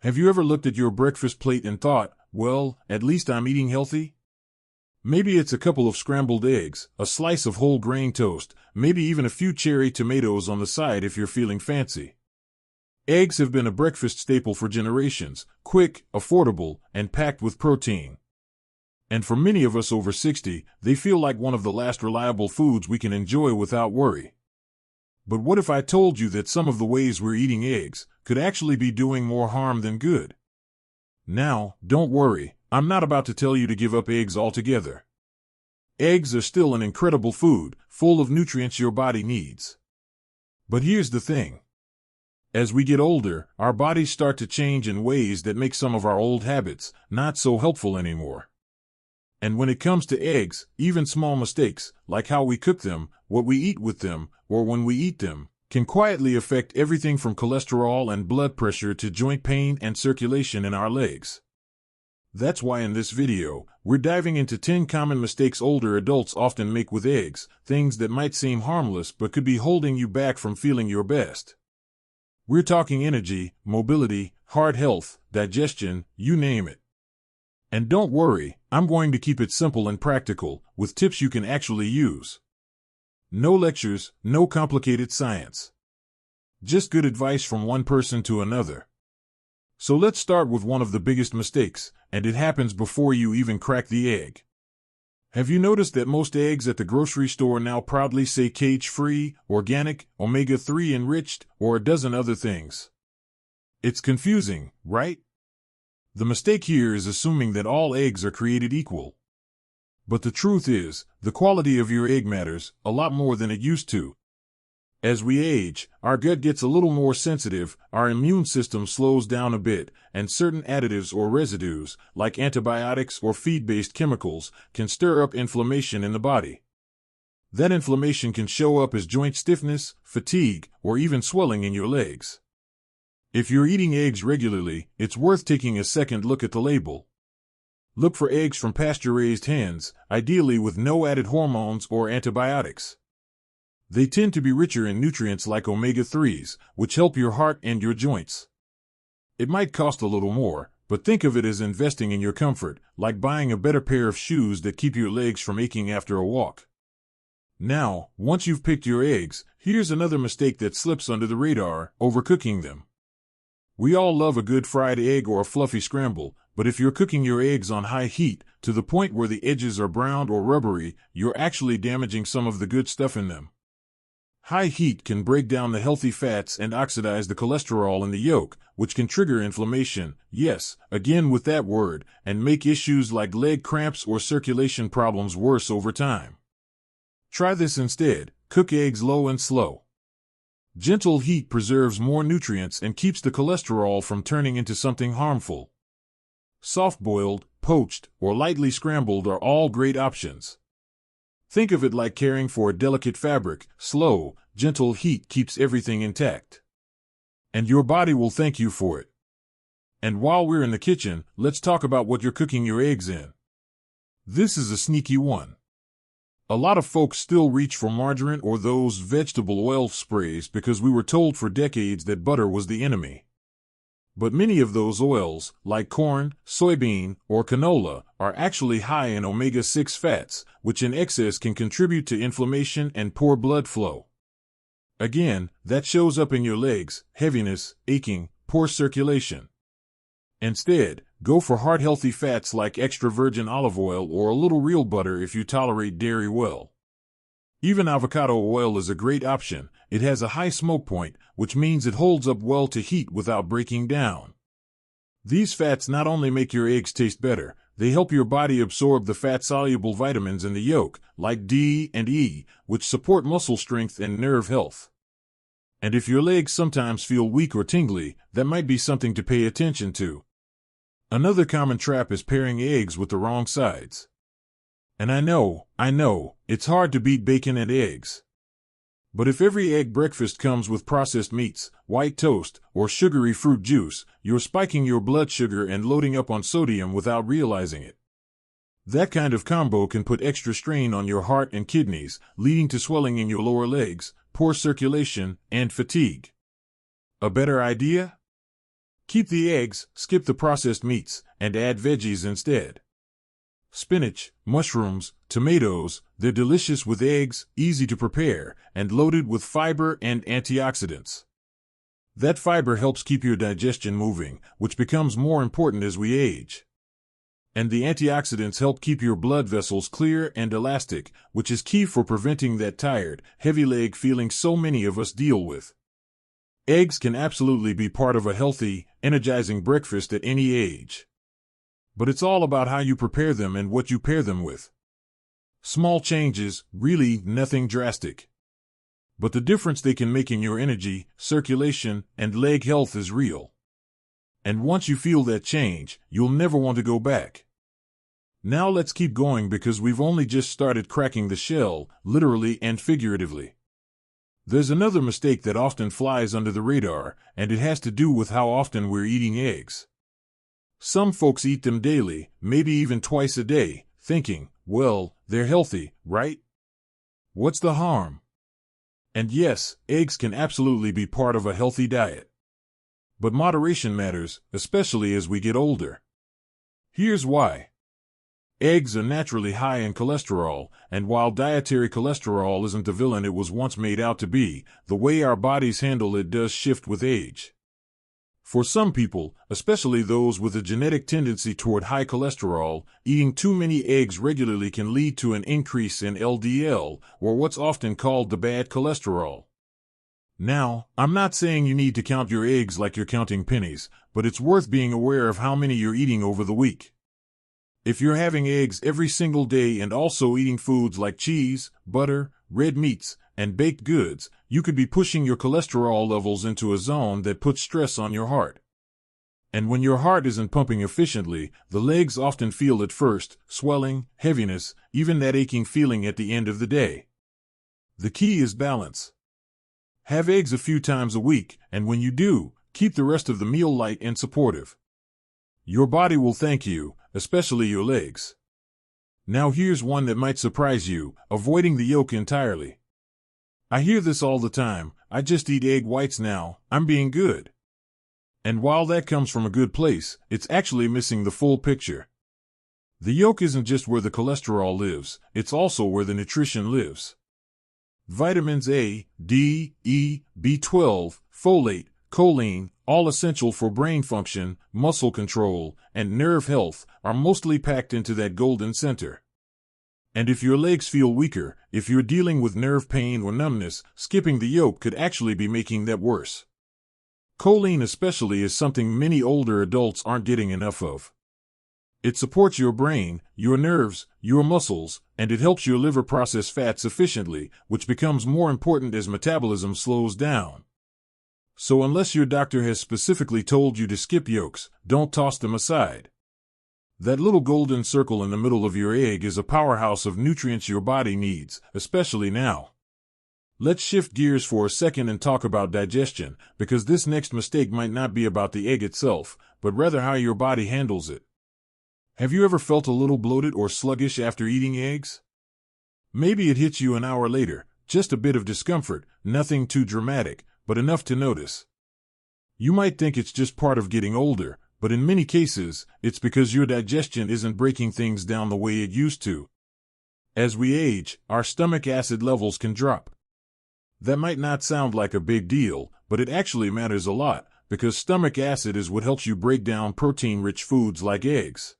Have you ever looked at your breakfast plate and thought, well, at least I'm eating healthy? Maybe it's a couple of scrambled eggs, a slice of whole grain toast, maybe even a few cherry tomatoes on the side if you're feeling fancy. Eggs have been a breakfast staple for generations, quick, affordable, and packed with protein. And for many of us over 60, they feel like one of the last reliable foods we can enjoy without worry. But what if I told you that some of the ways we're eating eggs could actually be doing more harm than good? Now, don't worry, I'm not about to tell you to give up eggs altogether. Eggs are still an incredible food, full of nutrients your body needs. But here's the thing. As we get older, our bodies start to change in ways that make some of our old habits not so helpful anymore. And when it comes to eggs, even small mistakes, like how we cook them, what we eat with them, or when we eat them, can quietly affect everything from cholesterol and blood pressure to joint pain and circulation in our legs. That's why in this video, we're diving into 10 common mistakes older adults often make with eggs, things that might seem harmless but could be holding you back from feeling your best. We're talking energy, mobility, heart health, digestion, you name it. And don't worry, I'm going to keep it simple and practical, with tips you can actually use. No lectures, no complicated science. Just good advice from one person to another. So let's start with one of the biggest mistakes, and it happens before you even crack the egg. Have you noticed that most eggs at the grocery store now proudly say cage-free, organic, omega-3 enriched, or a dozen other things? It's confusing, right? The mistake here is assuming that all eggs are created equal. But the truth is, the quality of your egg matters a lot more than it used to. As we age, our gut gets a little more sensitive, our immune system slows down a bit, and certain additives or residues, like antibiotics or feed-based chemicals, can stir up inflammation in the body. That inflammation can show up as joint stiffness, fatigue, or even swelling in your legs. If you're eating eggs regularly, it's worth taking a second look at the label. Look for eggs from pasture-raised hens, ideally with no added hormones or antibiotics. They tend to be richer in nutrients like omega-3s, which help your heart and your joints. It might cost a little more, but think of it as investing in your comfort, like buying a better pair of shoes that keep your legs from aching after a walk. Now, once you've picked your eggs, here's another mistake that slips under the radar: overcooking them. We all love a good fried egg or a fluffy scramble, but if you're cooking your eggs on high heat, to the point where the edges are browned or rubbery, you're actually damaging some of the good stuff in them. High heat can break down the healthy fats and oxidize the cholesterol in the yolk, which can trigger inflammation, yes, again with that word, and make issues like leg cramps or circulation problems worse over time. Try this instead: cook eggs low and slow. Gentle heat preserves more nutrients and keeps the cholesterol from turning into something harmful. Soft-boiled, poached, or lightly scrambled are all great options. Think of it like caring for a delicate fabric: slow, gentle heat keeps everything intact. And your body will thank you for it. And while we're in the kitchen, let's talk about what you're cooking your eggs in. This is a sneaky one. A lot of folks still reach for margarine or those vegetable oil sprays because we were told for decades that butter was the enemy. But many of those oils, like corn, soybean, or canola, are actually high in omega-6 fats, which in excess can contribute to inflammation and poor blood flow. Again, that shows up in your legs: heaviness, aching, poor circulation. Instead, go for heart-healthy fats like extra virgin olive oil or a little real butter if you tolerate dairy well. Even avocado oil is a great option. It has a high smoke point, which means it holds up well to heat without breaking down. These fats not only make your eggs taste better, they help your body absorb the fat-soluble vitamins in the yolk, like D and E, which support muscle strength and nerve health. And if your legs sometimes feel weak or tingly, that might be something to pay attention to. Another common trap is pairing eggs with the wrong sides. And I know, it's hard to beat bacon and eggs. But if every egg breakfast comes with processed meats, white toast, or sugary fruit juice, you're spiking your blood sugar and loading up on sodium without realizing it. That kind of combo can put extra strain on your heart and kidneys, leading to swelling in your lower legs, poor circulation, and fatigue. A better idea? Keep the eggs, skip the processed meats, and add veggies instead. Spinach, mushrooms, tomatoes, they're delicious with eggs, easy to prepare, and loaded with fiber and antioxidants. That fiber helps keep your digestion moving, which becomes more important as we age. And the antioxidants help keep your blood vessels clear and elastic, which is key for preventing that tired, heavy leg feeling so many of us deal with. Eggs can absolutely be part of a healthy, energizing breakfast at any age. But it's all about how you prepare them and what you pair them with. Small changes, really nothing drastic. But the difference they can make in your energy, circulation, and leg health is real. And once you feel that change, you'll never want to go back. Now let's keep going because we've only just started cracking the shell, literally and figuratively. There's another mistake that often flies under the radar, and it has to do with how often we're eating eggs. Some folks eat them daily, maybe even twice a day, thinking, well, they're healthy, right? What's the harm? And yes, eggs can absolutely be part of a healthy diet. But moderation matters, especially as we get older. Here's why. Eggs are naturally high in cholesterol, and while dietary cholesterol isn't the villain it was once made out to be, the way our bodies handle it does shift with age. For some people, especially those with a genetic tendency toward high cholesterol, eating too many eggs regularly can lead to an increase in LDL, or what's often called the bad cholesterol. Now, I'm not saying you need to count your eggs like you're counting pennies, but it's worth being aware of how many you're eating over the week. If you're having eggs every single day and also eating foods like cheese, butter, red meats, and baked goods, you could be pushing your cholesterol levels into a zone that puts stress on your heart. And when your heart isn't pumping efficiently, the legs often feel it first, swelling, heaviness, even that aching feeling at the end of the day. The key is balance. Have eggs a few times a week, and when you do, keep the rest of the meal light and supportive. Your body will thank you, especially your legs. Now here's one that might surprise you, avoiding the yolk entirely. I hear this all the time, I just eat egg whites now, I'm being good. And while that comes from a good place, it's actually missing the full picture. The yolk isn't just where the cholesterol lives, it's also where the nutrition lives. Vitamins A, D, E, B12, folate, choline, all essential for brain function, muscle control, and nerve health, are mostly packed into that golden center. And if your legs feel weaker, if you're dealing with nerve pain or numbness, skipping the yolk could actually be making that worse. Choline especially is something many older adults aren't getting enough of. It supports your brain, your nerves, your muscles, and it helps your liver process fats efficiently, which becomes more important as metabolism slows down. So unless your doctor has specifically told you to skip yolks, don't toss them aside. That little golden circle in the middle of your egg is a powerhouse of nutrients your body needs, especially now. Let's shift gears for a second and talk about digestion, because this next mistake might not be about the egg itself, but rather how your body handles it. Have you ever felt a little bloated or sluggish after eating eggs? Maybe it hits you an hour later, just a bit of discomfort, nothing too dramatic, but enough to notice. You might think it's just part of getting older, but in many cases, it's because your digestion isn't breaking things down the way it used to. As we age, our stomach acid levels can drop. That might not sound like a big deal, but it actually matters a lot, because stomach acid is what helps you break down protein-rich foods like eggs.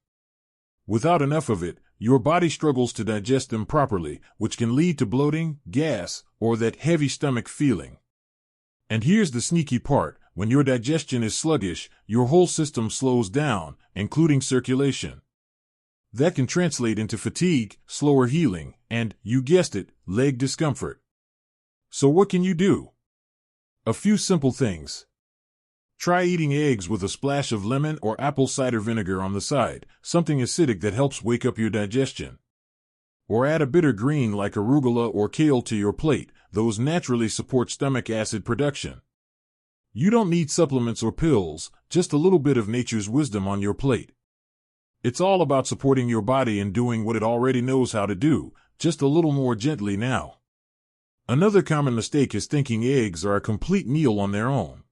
Without enough of it, your body struggles to digest them properly, which can lead to bloating, gas, or that heavy stomach feeling. And here's the sneaky part, when your digestion is sluggish, your whole system slows down, including circulation. That can translate into fatigue, slower healing, and, you guessed it, leg discomfort. So what can you do? A few simple things. Try eating eggs with a splash of lemon or apple cider vinegar on the side, something acidic that helps wake up your digestion. Or add a bitter green like arugula or kale to your plate, those naturally support stomach acid production. You don't need supplements or pills, just a little bit of nature's wisdom on your plate. It's all about supporting your body and doing what it already knows how to do, just a little more gently now. Another common mistake is thinking eggs are a complete meal on their own.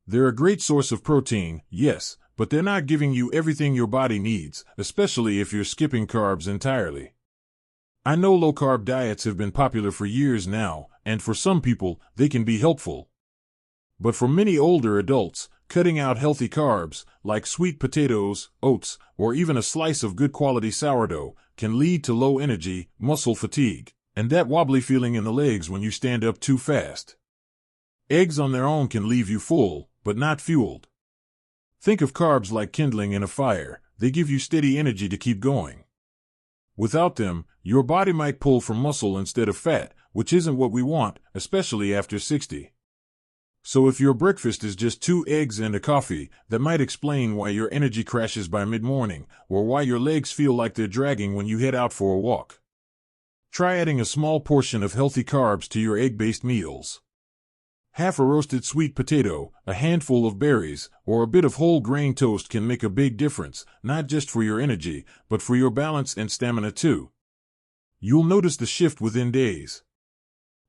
They're a great source of protein, yes, but they're not giving you everything your body needs, especially if you're skipping carbs entirely. I know low-carb diets have been popular for years now, and for some people, they can be helpful. But for many older adults, cutting out healthy carbs, like sweet potatoes, oats, or even a slice of good quality sourdough, can lead to low energy, muscle fatigue, and that wobbly feeling in the legs when you stand up too fast. Eggs on their own can leave you full, but not fueled. Think of carbs like kindling in a fire. They give you steady energy to keep going. Without them, your body might pull from muscle instead of fat, which isn't what we want, especially after 60. So if your breakfast is just 2 eggs and a coffee, that might explain why your energy crashes by mid-morning, or why your legs feel like they're dragging when you head out for a walk. Try adding a small portion of healthy carbs to your egg-based meals. Half a roasted sweet potato, a handful of berries, or a bit of whole grain toast can make a big difference, not just for your energy, but for your balance and stamina too. You'll notice the shift within days.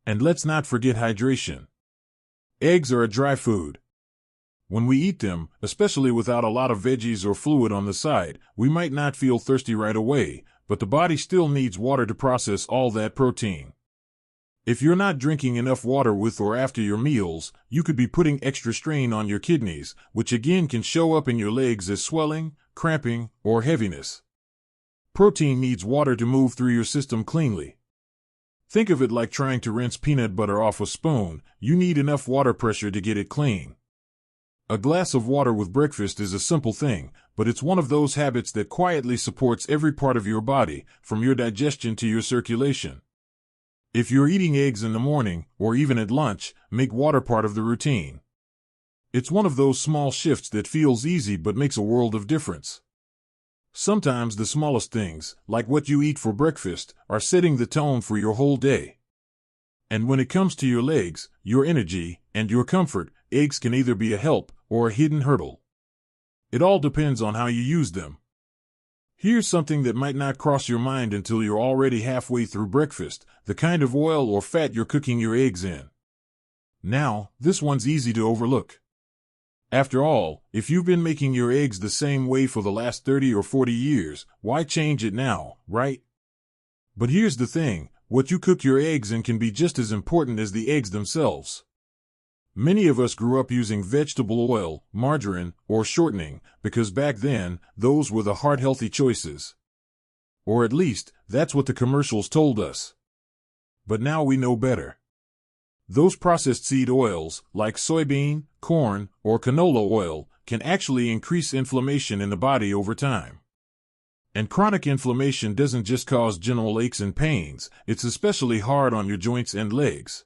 And let's not forget hydration. Eggs are a dry food. When we eat them, especially without a lot of veggies or fluid on the side, we might not feel thirsty right away, but the body still needs water to process all that protein. If you're not drinking enough water with or after your meals, you could be putting extra strain on your kidneys, which again can show up in your legs as swelling, cramping, or heaviness. Protein needs water to move through your system cleanly. Think of it like trying to rinse peanut butter off a spoon. You need enough water pressure to get it clean. A glass of water with breakfast is a simple thing, but it's one of those habits that quietly supports every part of your body, from your digestion to your circulation. If you're eating eggs in the morning, or even at lunch, make water part of the routine. It's one of those small shifts that feels easy but makes a world of difference. Sometimes the smallest things, like what you eat for breakfast, are setting the tone for your whole day. And when it comes to your legs, your energy, and your comfort, eggs can either be a help or a hidden hurdle. It all depends on how you use them. Here's something that might not cross your mind until you're already halfway through breakfast: the kind of oil or fat you're cooking your eggs in. Now, this one's easy to overlook. After all, if you've been making your eggs the same way for the last 30 or 40 years, why change it now, right? But here's the thing: what you cook your eggs in can be just as important as the eggs themselves. Many of us grew up using vegetable oil, margarine, or shortening, because back then, those were the heart-healthy choices. Or at least, that's what the commercials told us. But now we know better. Those processed seed oils, like soybean, corn, or canola oil, can actually increase inflammation in the body over time. And chronic inflammation doesn't just cause general aches and pains, it's especially hard on your joints and legs.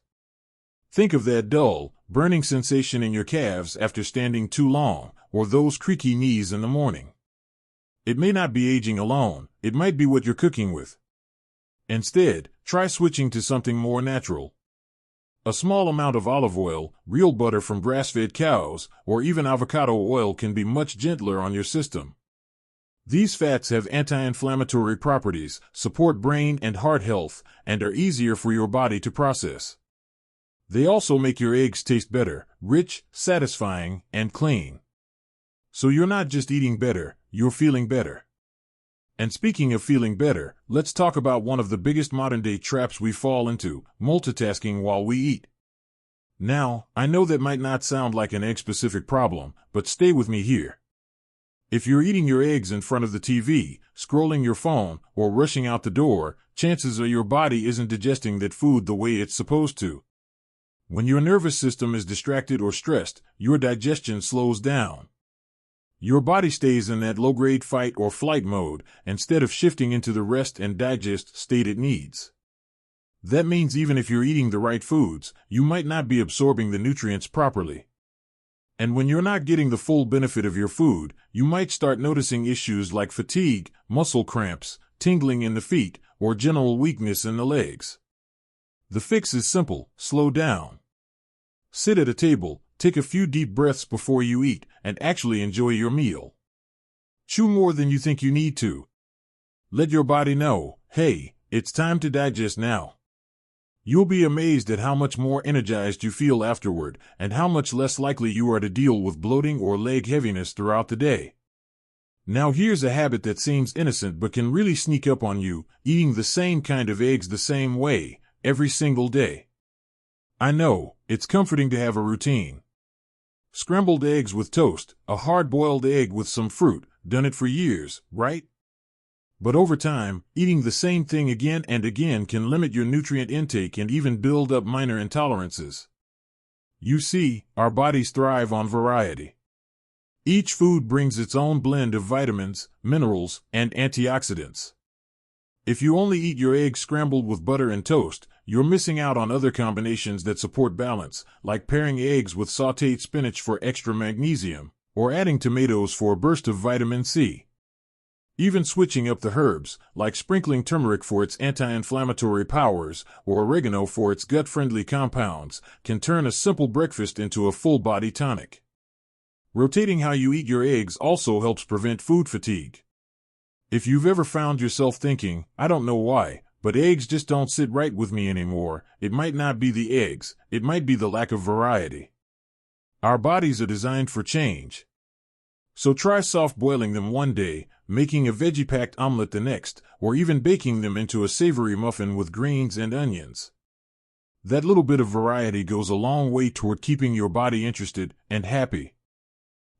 Think of that dull, burning sensation in your calves after standing too long, or those creaky knees in the morning. It may not be aging alone, it might be what you're cooking with. Instead, try switching to something more natural. A small amount of olive oil, real butter from grass-fed cows, or even avocado oil can be much gentler on your system. These fats have anti-inflammatory properties, support brain and heart health, and are easier for your body to process. They also make your eggs taste better, rich, satisfying, and clean. So you're not just eating better, you're feeling better. And speaking of feeling better, let's talk about one of the biggest modern-day traps we fall into: multitasking while we eat. Now, I know that might not sound like an egg-specific problem, but stay with me here. If you're eating your eggs in front of the TV, scrolling your phone, or rushing out the door, chances are your body isn't digesting that food the way it's supposed to. When your nervous system is distracted or stressed, your digestion slows down. Your body stays in that low-grade fight or flight mode, instead of shifting into the rest and digest state it needs. That means even if you're eating the right foods, you might not be absorbing the nutrients properly. And when you're not getting the full benefit of your food, you might start noticing issues like fatigue, muscle cramps, tingling in the feet, or general weakness in the legs. The fix is simple: slow down. Sit at a table, take a few deep breaths before you eat, and actually enjoy your meal. Chew more than you think you need to. Let your body know, hey, it's time to digest now. You'll be amazed at how much more energized you feel afterward, and how much less likely you are to deal with bloating or leg heaviness throughout the day. Now here's a habit that seems innocent but can really sneak up on you: eating the same kind of eggs the same way, every single day. I know, it's comforting to have a routine. Scrambled eggs with toast, a hard-boiled egg with some fruit, done it for years, right? But over time, eating the same thing again and again can limit your nutrient intake and even build up minor intolerances. You see, our bodies thrive on variety. Each food brings its own blend of vitamins, minerals, and antioxidants. If you only eat your eggs scrambled with butter and toast, you're missing out on other combinations that support balance, like pairing eggs with sautéed spinach for extra magnesium, or adding tomatoes for a burst of vitamin C. Even switching up the herbs, like sprinkling turmeric for its anti-inflammatory powers, or oregano for its gut-friendly compounds, can turn a simple breakfast into a full-body tonic. Rotating how you eat your eggs also helps prevent food fatigue. If you've ever found yourself thinking, "I don't know why, but eggs just don't sit right with me anymore," it might not be the eggs, it might be the lack of variety. Our bodies are designed for change. So try soft boiling them one day, making a veggie-packed omelet the next, or even baking them into a savory muffin with greens and onions. That little bit of variety goes a long way toward keeping your body interested and happy.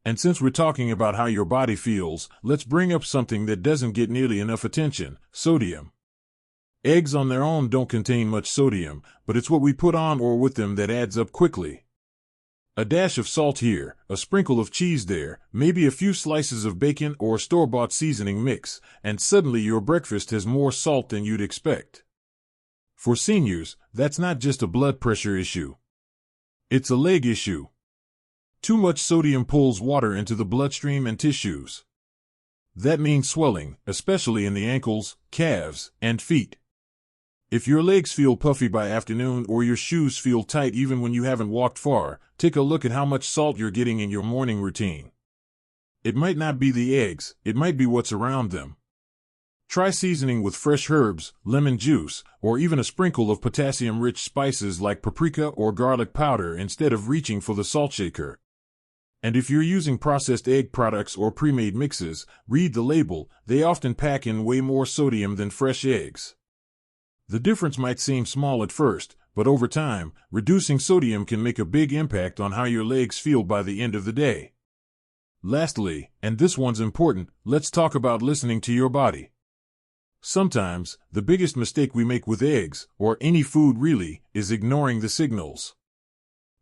And since we're talking about how your body feels, let's bring up something that doesn't get nearly enough attention: sodium. Eggs on their own don't contain much sodium, but it's what we put on or with them that adds up quickly. A dash of salt here, a sprinkle of cheese there, maybe a few slices of bacon or store-bought seasoning mix, and suddenly your breakfast has more salt than you'd expect. For seniors, that's not just a blood pressure issue. It's a leg issue. Too much sodium pulls water into the bloodstream and tissues. That means swelling, especially in the ankles, calves, and feet. If your legs feel puffy by afternoon or your shoes feel tight even when you haven't walked far, take a look at how much salt you're getting in your morning routine. It might not be the eggs, it might be what's around them. Try seasoning with fresh herbs, lemon juice, or even a sprinkle of potassium-rich spices like paprika or garlic powder instead of reaching for the salt shaker. And if you're using processed egg products or pre-made mixes, read the label. They often pack in way more sodium than fresh eggs. The difference might seem small at first, but over time, reducing sodium can make a big impact on how your legs feel by the end of the day. Lastly, and this one's important, let's talk about listening to your body. Sometimes, the biggest mistake we make with eggs, or any food really, is ignoring the signals.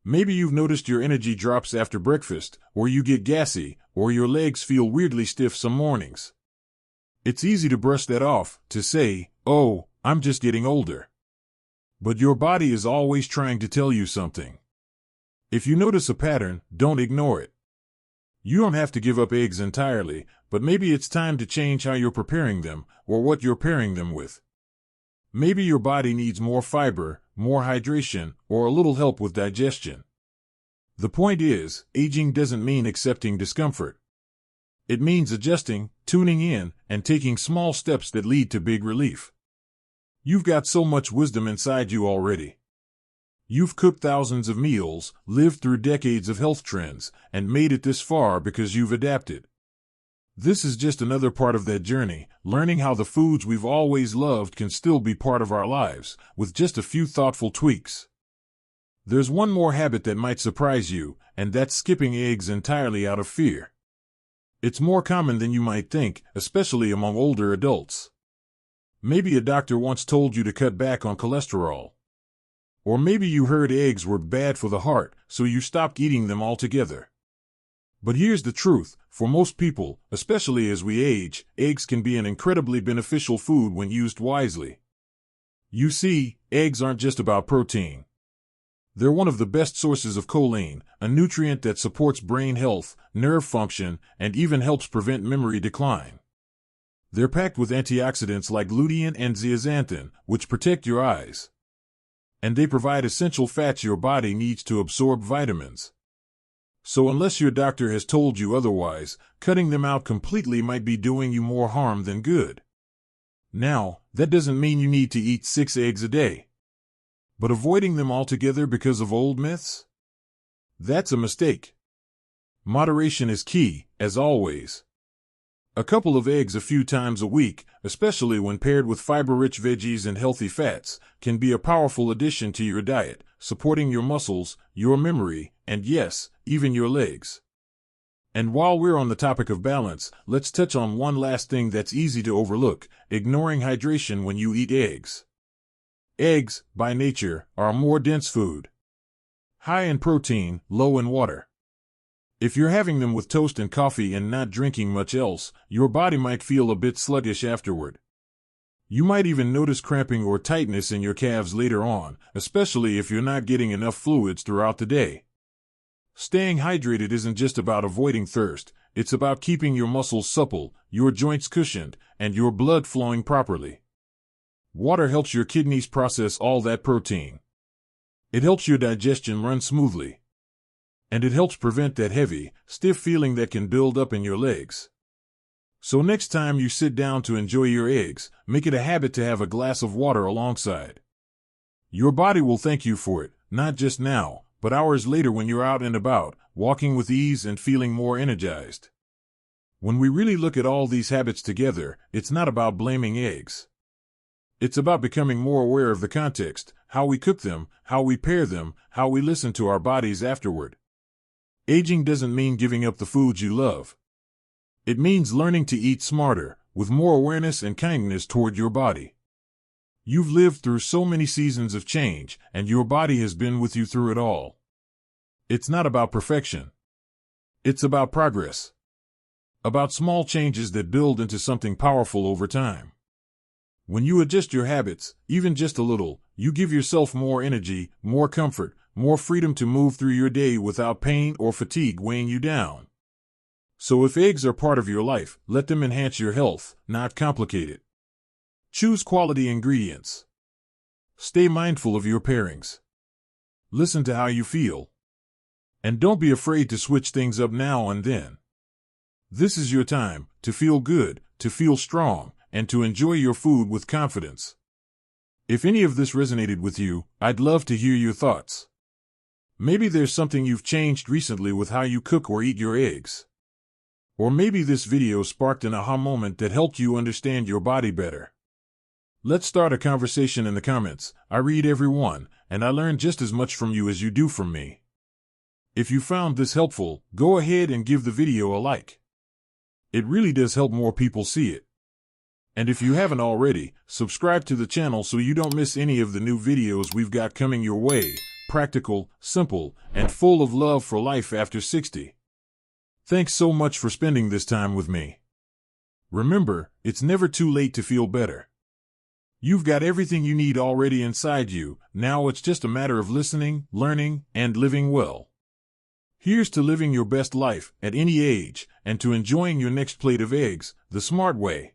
Maybe you've noticed your energy drops after breakfast, or you get gassy, or your legs feel weirdly stiff some mornings. It's easy to brush that off, to say, "Oh, I'm just getting older." But your body is always trying to tell you something. If you notice a pattern, don't ignore it. You don't have to give up eggs entirely, but maybe it's time to change how you're preparing them, or what you're pairing them with. Maybe your body needs more fiber, more hydration, or a little help with digestion. The point is, aging doesn't mean accepting discomfort. It means adjusting, tuning in, and taking small steps that lead to big relief. You've got so much wisdom inside you already. You've cooked thousands of meals, lived through decades of health trends, and made it this far because you've adapted. This is just another part of that journey, learning how the foods we've always loved can still be part of our lives, with just a few thoughtful tweaks. There's one more habit that might surprise you, and that's skipping eggs entirely out of fear. It's more common than you might think, especially among older adults. Maybe a doctor once told you to cut back on cholesterol. Or maybe you heard eggs were bad for the heart, so you stopped eating them altogether. But here's the truth: for most people, especially as we age, eggs can be an incredibly beneficial food when used wisely. You see, eggs aren't just about protein. They're one of the best sources of choline, a nutrient that supports brain health, nerve function, and even helps prevent memory decline. They're packed with antioxidants like lutein and zeaxanthin, which protect your eyes. And they provide essential fats your body needs to absorb vitamins. So unless your doctor has told you otherwise, cutting them out completely might be doing you more harm than good. Now, that doesn't mean you need to eat 6 eggs a day. but avoiding them altogether because of old myths? That's a mistake. Moderation is key, as always. A couple of eggs a few times a week, especially when paired with fiber-rich veggies and healthy fats, can be a powerful addition to your diet, supporting your muscles, your memory, and yes, even your legs. And while we're on the topic of balance, let's touch on one last thing that's easy to overlook: ignoring hydration when you eat eggs. Eggs, by nature, are a more dense food. High in protein, low in water. If you're having them with toast and coffee and not drinking much else, your body might feel a bit sluggish afterward. You might even notice cramping or tightness in your calves later on, especially if you're not getting enough fluids throughout the day. Staying hydrated isn't just about avoiding thirst, it's about keeping your muscles supple, your joints cushioned, and your blood flowing properly. Water helps your kidneys process all that protein. It helps your digestion run smoothly. And it helps prevent that heavy, stiff feeling that can build up in your legs. So next time you sit down to enjoy your eggs, make it a habit to have a glass of water alongside. Your body will thank you for it, not just now, but hours later when you're out and about, walking with ease and feeling more energized. When we really look at all these habits together, it's not about blaming eggs. It's about becoming more aware of the context, how we cook them, how we pair them, how we listen to our bodies afterward. Aging doesn't mean giving up the foods you love. It means learning to eat smarter, with more awareness and kindness toward your body. You've lived through so many seasons of change, and your body has been with you through it all. It's not about perfection. It's about progress. About small changes that build into something powerful over time. When you adjust your habits, even just a little, you give yourself more energy, more comfort, more freedom to move through your day without pain or fatigue weighing you down. So if eggs are part of your life, let them enhance your health, not complicate it. Choose quality ingredients. Stay mindful of your pairings. Listen to how you feel. And don't be afraid to switch things up now and then. This is your time to feel good, to feel strong, and to enjoy your food with confidence. If any of this resonated with you, I'd love to hear your thoughts. Maybe there's something you've changed recently with how you cook or eat your eggs. Or maybe this video sparked an aha moment that helped you understand your body better. Let's start a conversation in the comments. I read every one, and I learn just as much from you as you do from me. If you found this helpful, go ahead and give the video a like. It really does help more people see it. And if you haven't already, subscribe to the channel so you don't miss any of the new videos we've got coming your way. Practical, simple, and full of love for life after 60. Thanks so much for spending this time with me. Remember, it's never too late to feel better. You've got everything you need already inside you, now it's just a matter of listening, learning, and living well. Here's to living your best life, at any age, and to enjoying your next plate of eggs, the smart way.